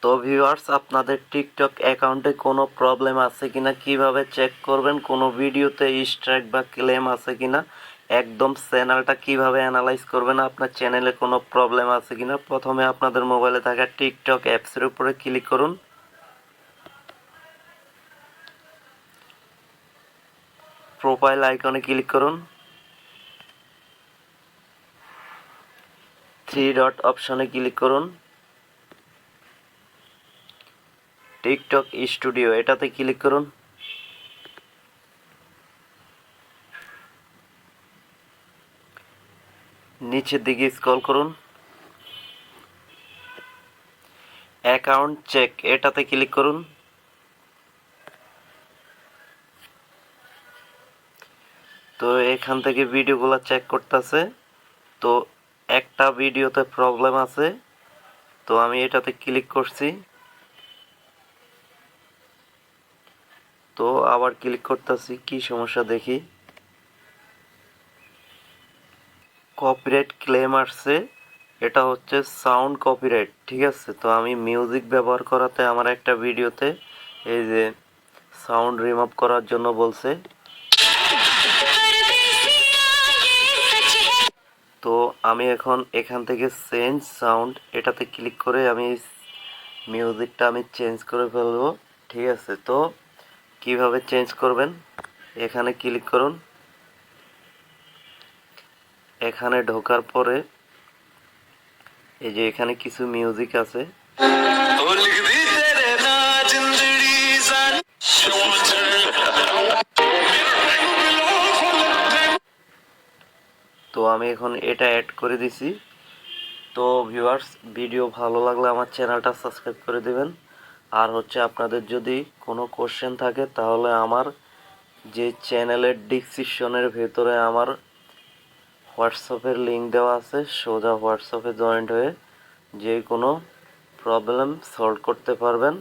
তো ভিউয়ার্স, আপনাদের টিকটক অ্যাকাউন্টে কোনো প্রবলেম আছে কিনা কিভাবে চেক করবেন, কোনো ভিডিওতে স্ট্রাইক বা ক্লেম আছে কিনা, একদম চ্যানেলটা কিভাবে অ্যানালাইজ করবেন, আপনার চ্যানেলে কোনো প্রবলেম আছে কিনা। প্রথমে আপনাদের মোবাইলে থাকা টিকটক অ্যাপসের উপরে ক্লিক করুন। প্রোফাইল আইকনে ক্লিক করুন। থ্রি ডট অপশনে ক্লিক করুন। টিকটক স্টুডিও এটাতে ক্লিক করুন। নিচের দিকে স্ক্রল করুন। অ্যাকাউন্ট চেক এটাতে ক্লিক করুন। তো এখান থেকে ভিডিওগুলো চেক করতেছে। তো একটা ভিডিওতে প্রবলেম আছে, তো আমি এটাতে ক্লিক করছি। তো আবার ক্লিক করতেছি, কি সমস্যা দেখি। কপিরাইট ক্লেম আসছে, এটা হচ্ছে সাউন্ড কপিরাইট, ঠিক আছে। তো আমি মিউজিক ব্যবহার করাতে আমার একটা ভিডিওতে এই যে সাউন্ড রিমুভ করার জন্য বলছে। তো আমি এখন এখান থেকে চেঞ্জ সাউন্ড এটাতে ক্লিক করে আমি মিউজিকটা আমি চেঞ্জ করে ফেলবো, ঠিক আছে। তো কিভাবে চেঞ্জ করবেন, এখানে ক্লিক করুন। এখানে ঢোকার পরে এই যে এখানে কিছু মিউজিক আছে, তো আমি এখন এটা অ্যাড করে দিছি। তো ভিউয়ার্স, ভিডিও ভালো লাগলে আমার চ্যানেলটা সাবস্ক্রাইব করে দিবেন। আর হচ্ছে আপনাদের যদি কোনো কোশ্চেন থাকে তাহলে আমার যে চ্যানেলের ডিসক্রিপশনের ভেতরে আমার হোয়াটসঅ্যাপের লিঙ্ক দেওয়া আছে, সোজা হোয়াটসঅ্যাপে জয়েন্ট হয়ে যে কোনো প্রবলেম সলভ করতে পারবেন।